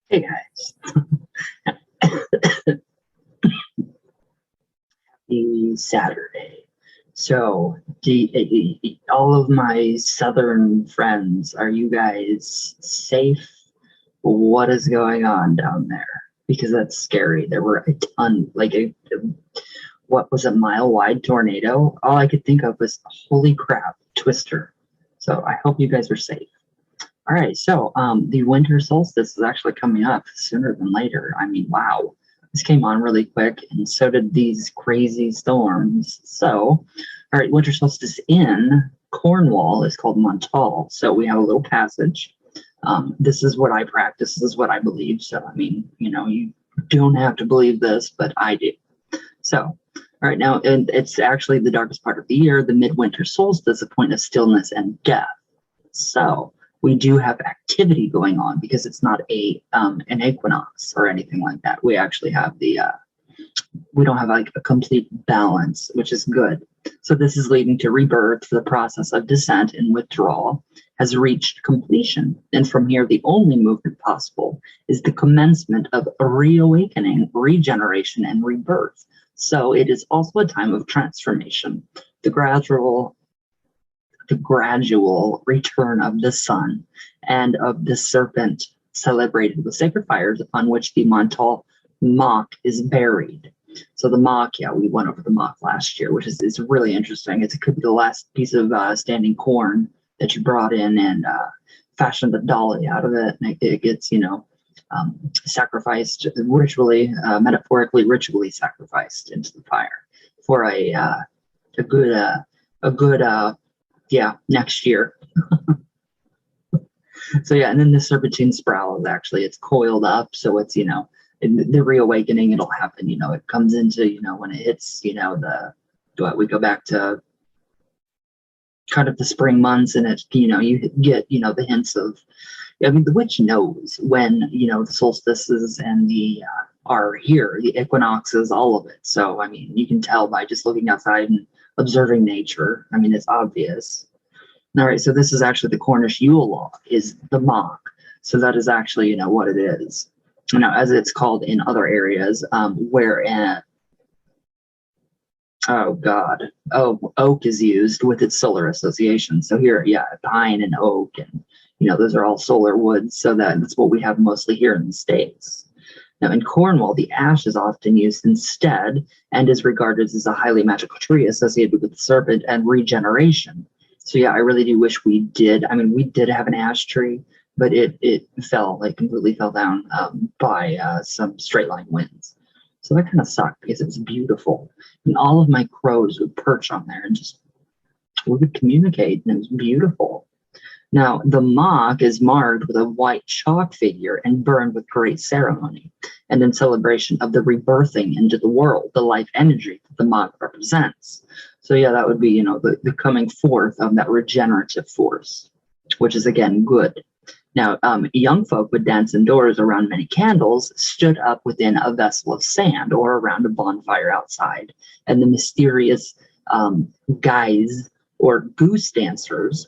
Hey guys, happy Saturday. So, all of my southern friends, are you guys safe? What is going on down there? Because that's scary. There were a ton, what was a mile wide tornado? All I could think of was, holy crap, Twister. So I hope you guys are safe. All right, so the winter solstice is actually coming up sooner than later. I mean, wow, this came on really quick, and so did these crazy storms. So, all right, winter solstice in Cornwall is called Montol. So we have a little passage. This is what I practice. This is what I believe. So, I mean, you don't have to believe this, but I do. So, all right, now, and it's actually the darkest part of the year, the midwinter solstice, a point of stillness and death. So we do have activity going on because it's not an equinox or anything like that. We actually have we don't have like a complete balance, which is good. So this is leading to rebirth. The process of descent and withdrawal has reached completion. And from here, the only movement possible is the commencement of a reawakening, regeneration, and rebirth. So it is also a time of transformation. The gradual return of the sun and of the serpent celebrated with sacred fires upon which the Montol mock is buried. So the mock, yeah, we went over the mock last year, which is really interesting. It could be the last piece of standing corn that you brought in and fashioned a dolly out of it. And it gets, sacrificed ritually, metaphorically, ritually sacrificed into the fire for a good next year. So yeah, and then the serpentine spiral is actually, it's coiled up, so it's in the reawakening, it'll happen, it comes into, when it hits, we go back to kind of the spring months, and it, you get, the hints of, I mean, the witch knows when, the solstices and the are here, the equinoxes, all of it. So I mean, you can tell by just looking outside and observing nature. I mean, it's obvious. All right, so this is actually the Cornish Yule log, is the mock. So that is actually, what it is. As it's called in other areas, oak is used with its solar association. So here, yeah, pine and oak, and those are all solar woods. So that's what we have mostly here in the States. Now, in Cornwall, the ash is often used instead and is regarded as a highly magical tree associated with the serpent and regeneration. So yeah, I really do wish we did. I mean, we did have an ash tree, but it completely fell down by some straight line winds. So that kind of sucked because it was beautiful. And all of my crows would perch on there and just, we would communicate, and it was beautiful. Now, the mock is marked with a white chalk figure and burned with great ceremony, and in celebration of the rebirthing into the world, the life energy that the mock represents. So yeah, that would be, the coming forth of that regenerative force, which is again good. Now, young folk would dance indoors around many candles, stood up within a vessel of sand or around a bonfire outside, and the mysterious guys or goose dancers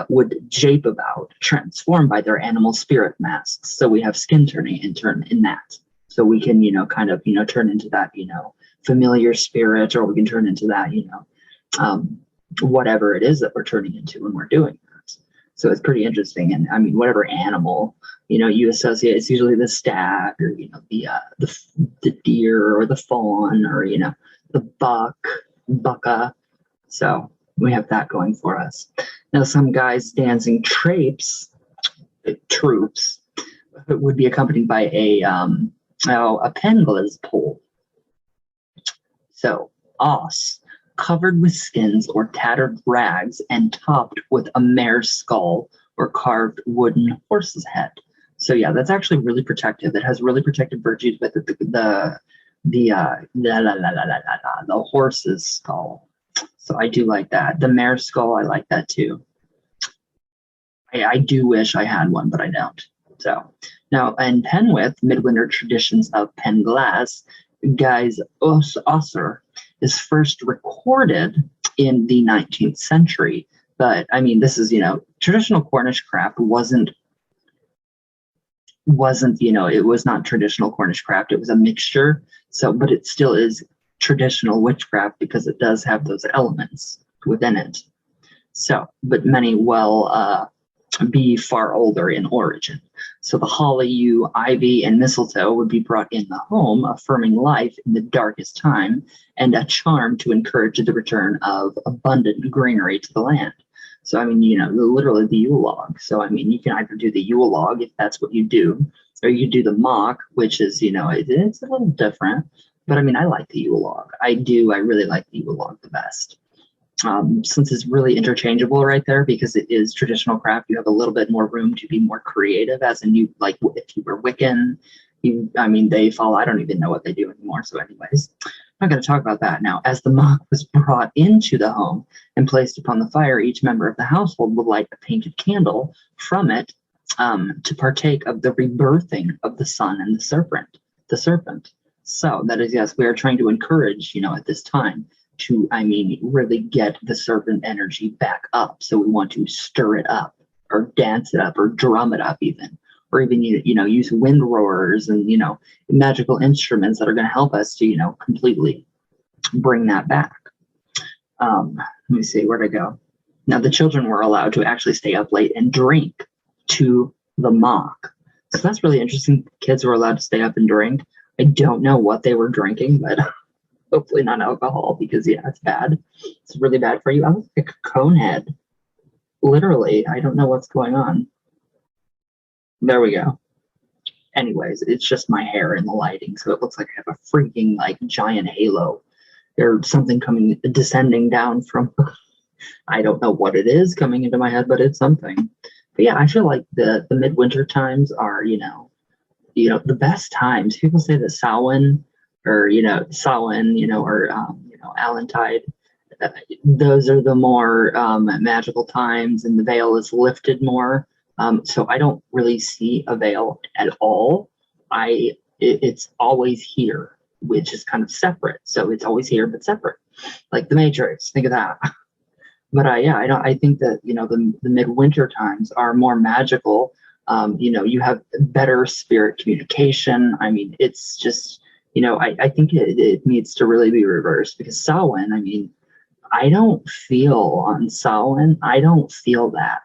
would jape about, transformed by their animal spirit masks. So we have skin turning and turn in that. So we can, turn into that, familiar spirit, or we can turn into that, whatever it is that we're turning into when we're doing that. So it's pretty interesting. And I mean, whatever animal, you associate, it's usually the stag, or, the deer, or the fawn, or, the bucka. So we have that going for us. Now, some guys dancing troops would be accompanied by a Penglis pole. So, os, covered with skins or tattered rags and topped with a mare's skull or carved wooden horse's head. So yeah, that's actually really protective. It has really protective virtues with the horse's skull. So I do like that. The mare's skull, I like that too. I do wish I had one, but I don't. So now in Penwith, midwinter traditions of Penglas, Guy's Osser is first recorded in the 19th century. But I mean, this is, traditional Cornish craft wasn't wasn't, it was not traditional Cornish craft. It was a mixture. So, but it still is traditional witchcraft because it does have those elements within it. So, but many will be far older in origin. So the holly, yew, ivy, and mistletoe would be brought in the home, affirming life in the darkest time and a charm to encourage the return of abundant greenery to the land. So, I mean, literally the Yule log. So, I mean, you can either do the Yule log if that's what you do, or you do the mock, which is, it's a little different. But I mean, I like the Yule log. I really like the Yule log the best. Since it's really interchangeable right there because it is traditional craft, you have a little bit more room to be more creative. As in, you like if you were Wiccan, they follow. I don't even know what they do anymore. So, anyways, I'm not going to talk about that now. As the mock was brought into the home and placed upon the fire, each member of the household would light a painted candle from it to partake of the rebirthing of the sun and the serpent. The serpent. So that is, yes, we are trying to encourage, at this time to, really get the serpent energy back up. So we want to stir it up or dance it up or drum it up even, or even, use wind roars and, magical instruments that are going to help us to, completely bring that back. Let me see, where'd I go? Now the children were allowed to actually stay up late and drink to the mock. So that's really interesting. Kids were allowed to stay up and drink. I don't know what they were drinking, but hopefully not alcohol because, yeah, it's bad. It's really bad for you. I look like a cone head. Literally, I don't know what's going on. There we go. Anyways, it's just my hair and the lighting, so it looks like I have a freaking, giant halo. There's something descending down from, I don't know what it is coming into my head, but it's something. But yeah, I feel like the midwinter times are, the best times. People say that Samhain or, Samhain, or, Allantide, those are the more magical times and the veil is lifted more. So I don't really see a veil at all. It's always here, which is kind of separate. So it's always here, but separate, like the Matrix. Think of that. But I think that, the midwinter times are more magical. You have better spirit communication. It's just, I think it needs to really be reversed because Samhain, I don't feel on Samhain, I don't feel that.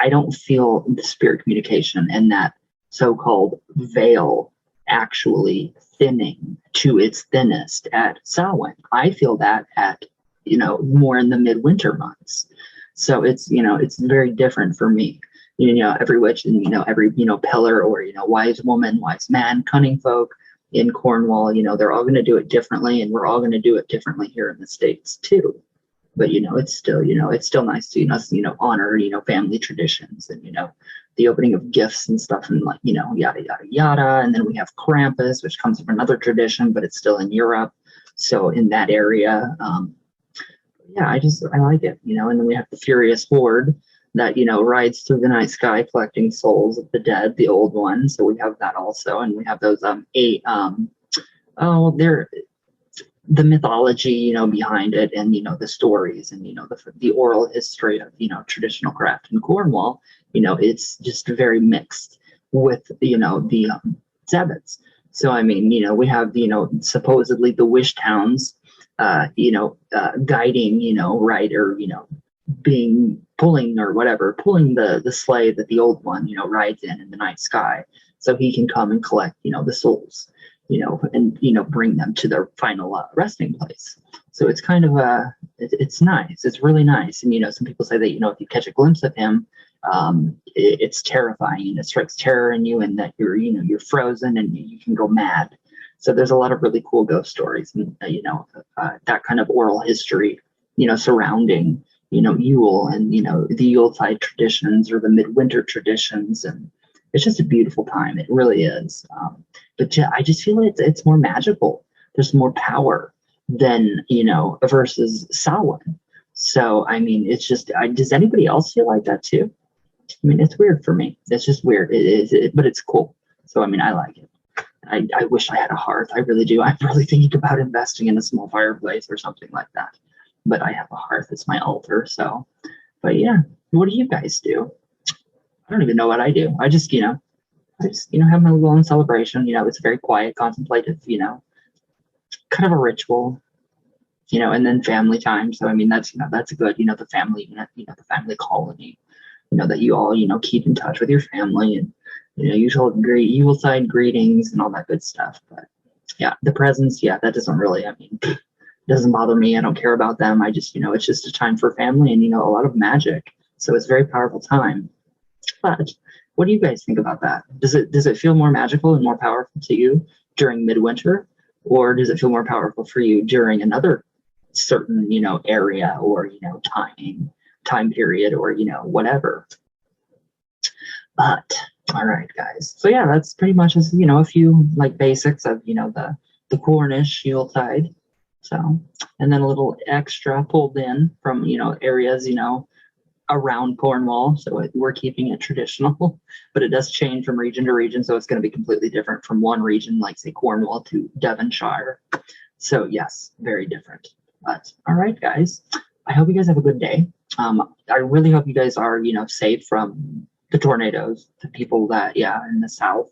I don't feel the spirit communication and that so-called veil actually thinning to its thinnest at Samhain. I feel that at, more in the midwinter months. So it's very different for me. Every witch and, every, pillar or, wise woman, wise man, cunning folk in Cornwall, they're all going to do it differently and we're all going to do it differently here in the States too. But, it's still nice to, honor, family traditions and, the opening of gifts and stuff and yada, yada, yada. And then we have Krampus, which comes from another tradition, but it's still in Europe. So in that area, I like it, and then we have the Furious Horde that, rides through the night sky collecting souls of the dead, the old ones. So we have that also. And we have those they're the mythology, behind it and, the stories and, the oral history of, traditional craft in Cornwall, it's just very mixed with, the Sabbats. So, we have, supposedly the wish towns, guiding, right, or, pulling the sleigh that the old one, rides in the night sky. So he can come and collect, the souls, and, bring them to their final resting place. So it's kind of it's nice. It's really nice. And, some people say that, if you catch a glimpse of him, it's terrifying and it strikes terror in you and that you're frozen and you can go mad. So there's a lot of really cool ghost stories and, that kind of oral history, surrounding, Yule and, the Yuletide traditions or the midwinter traditions. And it's just a beautiful time. It really is. But I just feel it's more magical. There's more power than, versus Samhain. So, it's just, does anybody else feel like that too? It's weird for me. It's just weird. It is, but it's cool. So, I like it. I wish I had a hearth. I really do. I'm really thinking about investing in a small fireplace or something like that. But I have a hearth. It's my altar. So, but yeah, what do you guys do? I don't even know what I do. I just, I just, have my little own celebration. It's very quiet, contemplative, kind of a ritual, and then family time. So, I mean, that's good, the family unit, the family colony, that you all, keep in touch with your family and, usual Yuletide greetings and all that good stuff. But yeah, the presents, yeah, that doesn't really, it doesn't bother me. I don't care about them. I just, it's just a time for family and, a lot of magic. So it's a very powerful time. But what do you guys think about that? Does it feel more magical and more powerful to you during midwinter, or does it feel more powerful for you during another certain, area or, time period or, whatever? But all right, guys. So yeah, that's pretty much as, a few like basics of, the Cornish Yuletide. So, and then a little extra pulled in from, areas, around Cornwall. So we're keeping it traditional, but it does change from region to region. So it's going to be completely different from one region, like say Cornwall to Devonshire. So yes, very different. But all right, guys, I hope you guys have a good day. I really hope you guys are, safe from the tornadoes, the people that, in the South.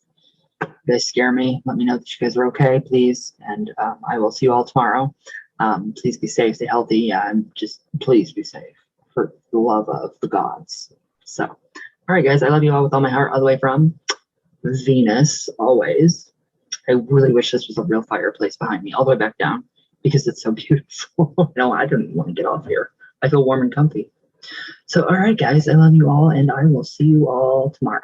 You guys scare me. Let me know that you guys are okay, please. And I will see you all tomorrow. Please be safe, stay healthy, and just please be safe for the love of the gods. So, all right, guys, I love you all with all my heart, all the way from Venus, always. I really wish this was a real fireplace behind me, all the way back down, because it's so beautiful. No, I don't want to get off here. I feel warm and comfy. So, all right, guys, I love you all, and I will see you all tomorrow.